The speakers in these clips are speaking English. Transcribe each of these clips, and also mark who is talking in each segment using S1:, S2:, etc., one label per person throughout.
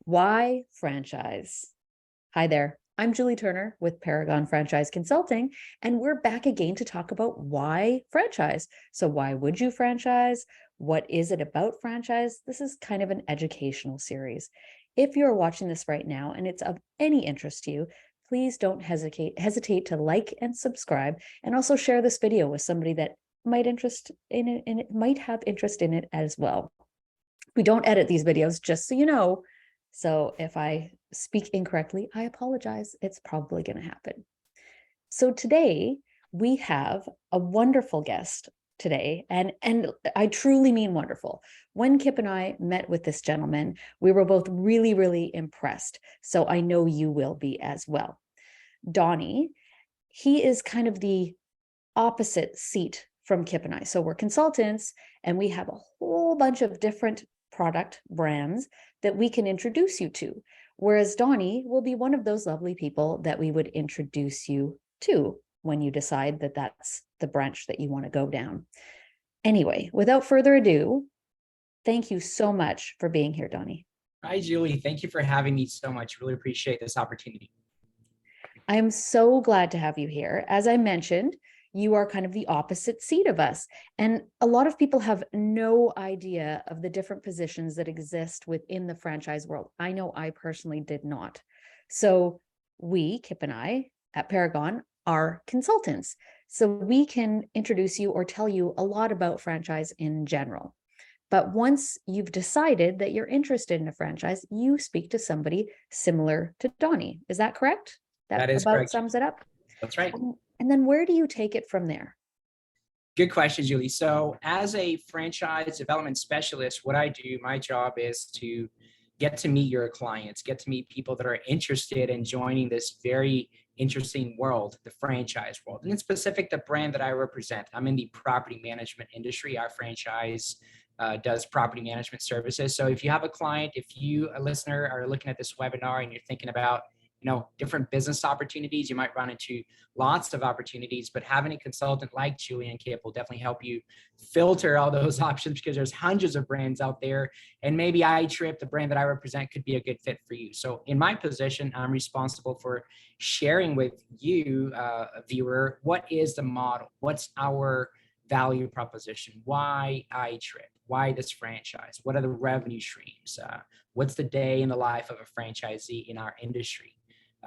S1: Why franchise? Hi there. I'm Julie Turner with Paragon Franchise Consulting, and we're back again to talk about why franchise. So, why would you franchise? What is it about franchise? This is kind of an educational series. If you're watching this right now and it's of any interest to you, please don't hesitate to like and subscribe, and also share this video with somebody that might interest in it and it might have interest in it as well. We don't edit these videos, just so you know. So if I speak incorrectly, I apologize. It's probably going to happen. So today we have a wonderful guest today, and I truly mean wonderful. When Kip and I met with this gentleman, we were both really impressed. So I know you will be as well. Doni, he is kind of the opposite seat from Kip and I. So we're consultants and we have a whole bunch of different product brands that we can introduce you to. Whereas Doni will be one of those lovely people that we would introduce you to when you decide that that's the branch that you want to go down. Anyway, without further ado, thank you so much for being here, Doni.
S2: Hi, Julie. Thank you for having me so much. Really appreciate this opportunity.
S1: I am so glad to have you here. As I mentioned, you are kind of the opposite seat of us. And a lot of people have no idea of the different positions that exist within the franchise world. I know I personally did not. So we, Kip and I, at Paragon, are consultants. So we can introduce you or tell you a lot about franchise in general. But once you've decided that you're interested in a franchise, you speak to somebody similar to Doni. Is that correct?
S2: That is
S1: about
S2: correct.
S1: sums it up.
S2: That's right.
S1: And then where do you take it from there?
S2: Good question, Julie. So as a franchise development specialist, what I do, my job is to get to meet your clients, get to meet people that are interested in joining this very interesting world, the franchise world. And in specific, the brand that I represent. I'm in the property management industry. Our franchise does property management services. So if you have a client, if you, a listener, are looking at this webinar and you're thinking about different business opportunities, you might run into lots of opportunities, but having a consultant like Julie and Kip will definitely help you filter all those options, because there's hundreds of brands out there, and maybe iTrip, the brand that I represent, could be a good fit for you. So in my position, I'm responsible for sharing with you, a viewer, what is the model? What's our value proposition? Why iTrip? Why this franchise? What are the revenue streams? What's the day in the life of a franchisee in our industry?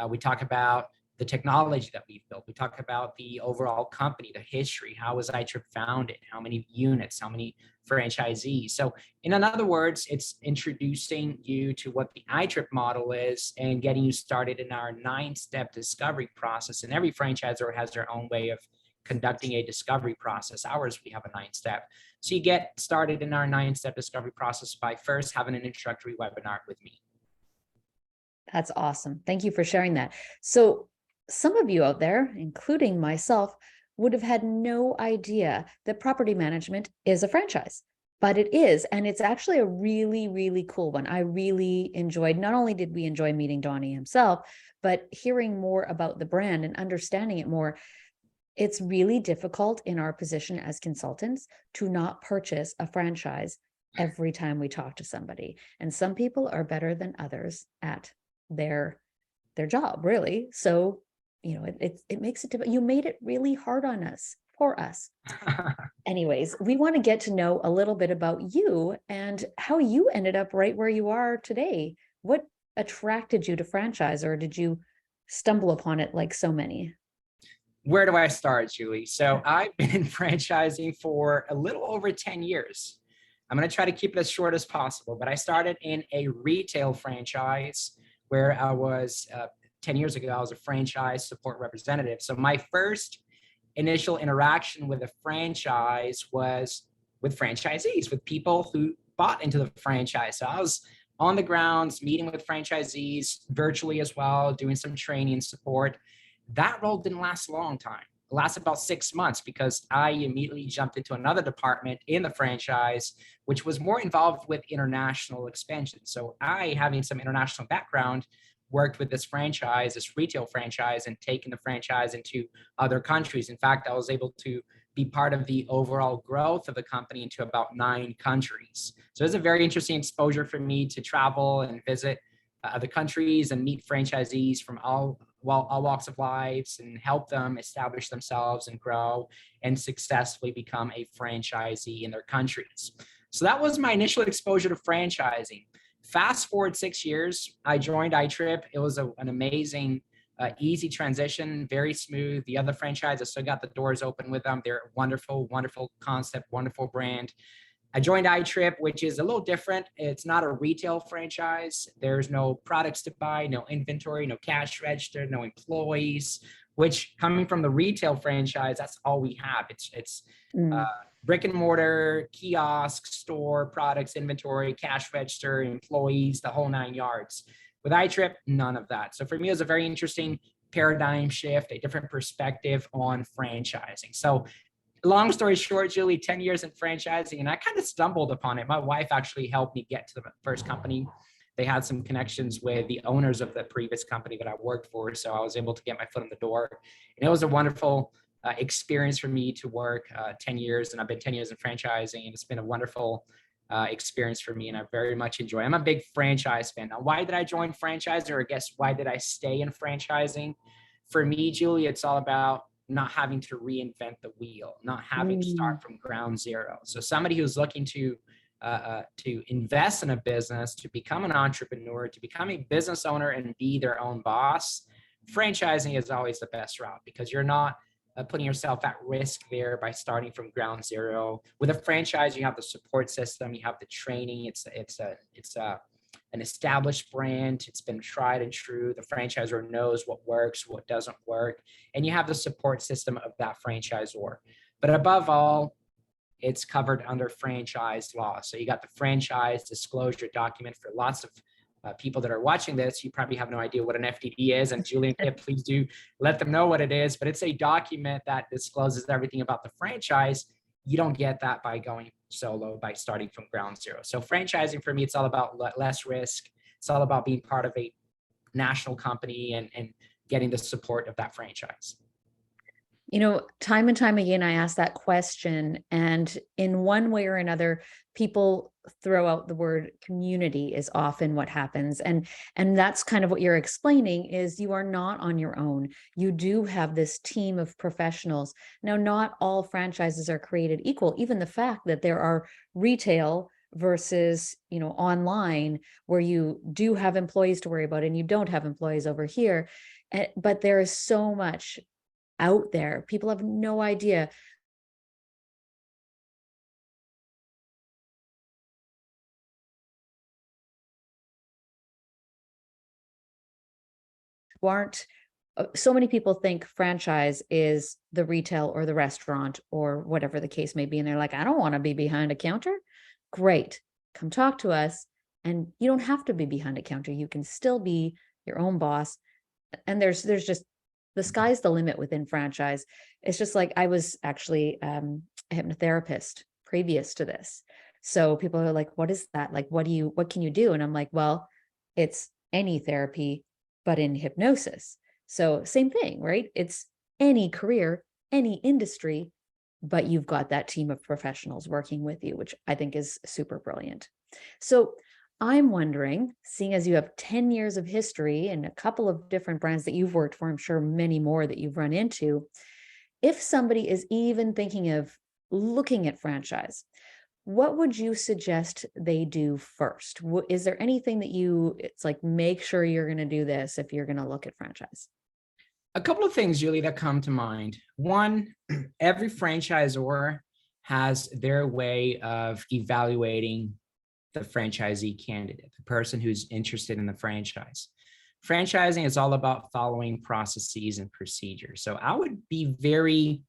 S2: We talk about the technology that we've built. We talk about the overall company, the history. How was iTrip founded? How many units? How many franchisees? So in other words, it's introducing you to what the iTrip model is and getting you started in our 9-step discovery process. And every franchisor has their own way of conducting a discovery process. Ours, we have a 9-step. So you get started in our 9-step discovery process by first having an introductory webinar with me.
S1: That's awesome. Thank you for sharing that. So some of you out there, including myself, would have had no idea that property management is a franchise, but it is. And it's actually a really cool one. I really enjoyed, not only did we enjoy meeting Doni himself, but hearing more about the brand and understanding it more. It's really difficult in our position as consultants to not purchase a franchise every time we talk to somebody. And some people are better than others at their job, really. So, it makes it difficult. You made it really hard on us, for us. Anyways, we want to get to know a little bit about you and how you ended up right where you are today. What attracted you to franchise, or did you stumble upon it like so many?
S2: Where do I start, Julie? So I've been in franchising for a little over 10 years. I'm going to try to keep it as short as possible, but I started in a retail franchise where I was 10 years ago, I was a franchise support representative. So my first initial interaction with a franchise was with franchisees, with people who bought into the franchise. So I was on the grounds, meeting with franchisees virtually as well, doing some training and support. That role didn't last a long time. It lasted about 6 months because I immediately jumped into another department in the franchise, which was more involved with international expansion. So I, having some international background, worked with this franchise, this retail franchise, and taken the franchise into other countries. In fact, I was able to be part of the overall growth of the company into about 9 countries. So it's a very interesting exposure for me to travel and visit other countries and meet franchisees from all walks of lives and help them establish themselves and grow and successfully become a franchisee in their countries. So that was my initial exposure to franchising. Fast forward 6 years, I joined iTrip. It was an amazing, easy transition, very smooth. The other franchise, I still got the doors open with them. They're wonderful, wonderful concept, wonderful brand. I joined iTrip, which is a little different. It's not a retail franchise. There's no products to buy, no inventory, no cash register, no employees, which coming from the retail franchise, that's all we have. It's brick and mortar, kiosk, store, products, inventory, cash register, employees, the whole 9 yards. With iTrip, none of that. So for me, it was a very interesting paradigm shift, a different perspective on franchising. So long story short, Julie, 10 years in franchising, and I kind of stumbled upon it. My wife actually helped me get to the first company. They had some connections with the owners of the previous company that I worked for, so I was able to get my foot in the door. And it was a wonderful experience for me to work 10 years, and I've been 10 years in franchising, and it's been a wonderful experience for me, and I very much enjoy it. I'm a big franchise fan. Now, why did I join franchising, or I guess why did I stay in franchising? For me, Julie, it's all about not having to reinvent the wheel, not having to start from ground zero. So somebody who's looking to invest in a business, to become an entrepreneur, to become a business owner and be their own boss, franchising is always the best route, because you're not putting yourself at risk there by starting from ground zero. With a franchise, you have the support system, you have the training. It's an established brand. It's been tried and true. The franchisor knows what works, what doesn't work, and you have the support system of that franchisor. But above all, it's covered under franchise law. So you got the franchise disclosure document. For lots of people that are watching this, you probably have no idea what an FDD is. And Julie and Kip, please do let them know what it is. But it's a document that discloses everything about the franchise. You don't get that by going solo, by starting from ground zero. So franchising for me, it's all about less risk. It's all about being part of a national company and getting the support of that franchise.
S1: You know, time and time again, I ask that question, and in one way or another, people throw out the word community is often what happens. And that's kind of what you're explaining, is you are not on your own. You do have this team of professionals. Now, not all franchises are created equal. Even the fact that there are retail versus, you know, online, where you do have employees to worry about and you don't have employees over here. But there is so much out there. People have no idea. Aren't so many people think franchise is the retail or the restaurant or whatever the case may be, and they're like, I don't want to be behind a counter. Great, come talk to us. And you don't have to be behind a counter. You can still be your own boss. And there's just, the sky's the limit within franchise. It's just like, I was actually a hypnotherapist previous to this. So people are like, what is that? Like, what can you do? And I'm like, well, it's any therapy, but in hypnosis. So same thing, right? It's any career, any industry, but you've got that team of professionals working with you, which I think is super brilliant. So I'm wondering, seeing as you have 10 years of history and a couple of different brands that you've worked for, I'm sure many more that you've run into, if somebody is even thinking of looking at franchise, what would you suggest they do first? Is there anything that it's like, make sure you're going to do this if you're going to look at franchise?
S2: A couple of things, Julie, that come to mind. One, every franchisor has their way of evaluating the franchisee candidate, the person who's interested in the franchise. Franchising is all about following processes and procedures. So I would be very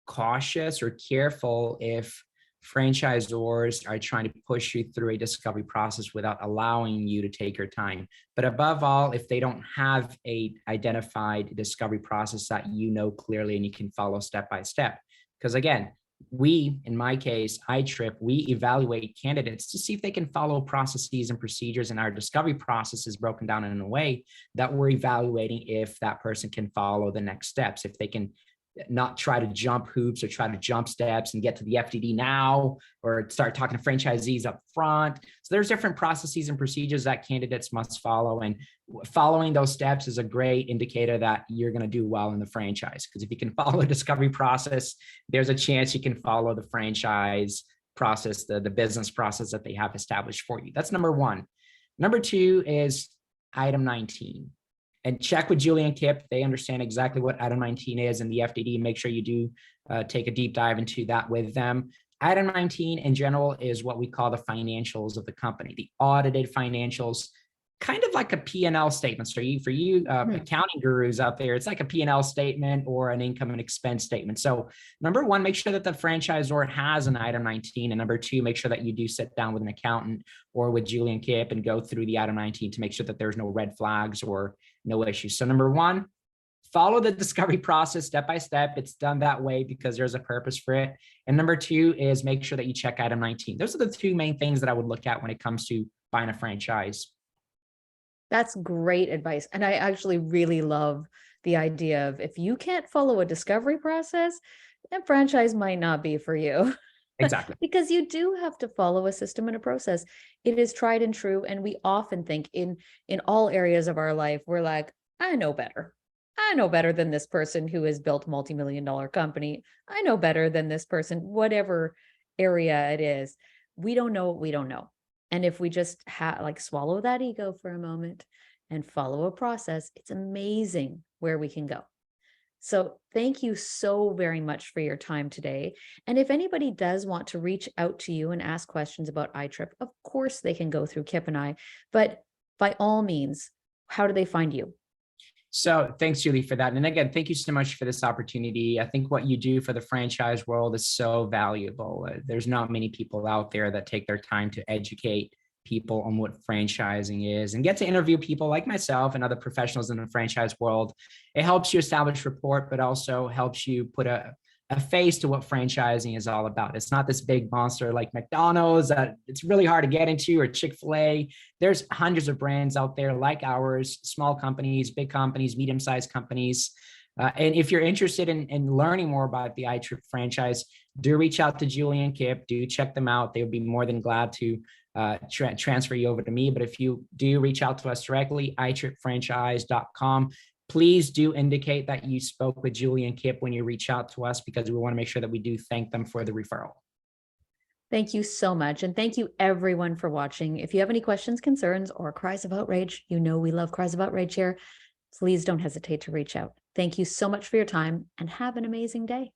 S2: cautious or careful if franchisors are trying to push you through a discovery process without allowing you to take your time. But above all, if they don't have a identified discovery process that you know clearly and you can follow step by step. Because again, in my case, iTrip, we evaluate candidates to see if they can follow processes and procedures, and our discovery process is broken down in a way that we're evaluating if that person can follow the next steps, if they can not try to jump hoops or try to jump steps and get to the FDD now, or start talking to franchisees up front. So there's different processes and procedures that candidates must follow. And following those steps is a great indicator that you're going to do well in the franchise. Because if you can follow the discovery process, there's a chance you can follow the franchise process, the business process that they have established for you. That's number one. Number two is item 19. And check with Julie and Kip. They understand exactly what item 19 is in the FDD. Make sure you do take a deep dive into that with them. Item 19 in general is what we call the financials of the company, the audited financials, kind of like a P&L statement. So for you accounting gurus out there, it's like a P&L statement or an income and expense statement. So number one, make sure that the franchisor has an item 19. And number two, make sure that you do sit down with an accountant or with Julie and Kip and go through the item 19 to make sure that there's no red flags or no issues. So number one, follow the discovery process step by step. It's done that way because there's a purpose for it. And number two is make sure that you check item 19. Those are the two main things that I would look at when it comes to buying a franchise.
S1: That's great advice. And I actually really love the idea of if you can't follow a discovery process, that franchise might not be for you.
S2: Exactly.
S1: Because you do have to follow a system and a process. It is tried and true. And we often think in all areas of our life, we're like, I know better. I know better than this person who has built a multi-million-dollar company. I know better than this person, whatever area it is. We don't know what we don't know. And if we just swallow that ego for a moment and follow a process, it's amazing where we can go. So thank you so very much for your time today. And if anybody does want to reach out to you and ask questions about iTrip, of course they can go through Kip and I, but by all means, how do they find you?
S2: So thanks, Julie, for that. And again, thank you so much for this opportunity. I think what you do for the franchise world is so valuable. There's not many people out there that take their time to educate people on what franchising is and get to interview people like myself and other professionals in the franchise world. It helps you establish rapport, but also helps you put a face to what franchising is all about. It's not this big monster like McDonald's that it's really hard to get into, or Chick-fil-A. There's hundreds of brands out there like ours, small companies, big companies, medium-sized companies. And if you're interested in learning more about the iTrip franchise, do reach out to Julie and Kip. Do check them out. They would be more than glad to transfer you over to me. But if you do reach out to us directly, iTripFranchise.com. Please do indicate that you spoke with Julie and Kip when you reach out to us, because we want to make sure that we do thank them for the referral.
S1: Thank you so much. And thank you everyone for watching. If you have any questions, concerns, or cries of outrage, you know we love cries of outrage here. Please don't hesitate to reach out. Thank you so much for your time and have an amazing day.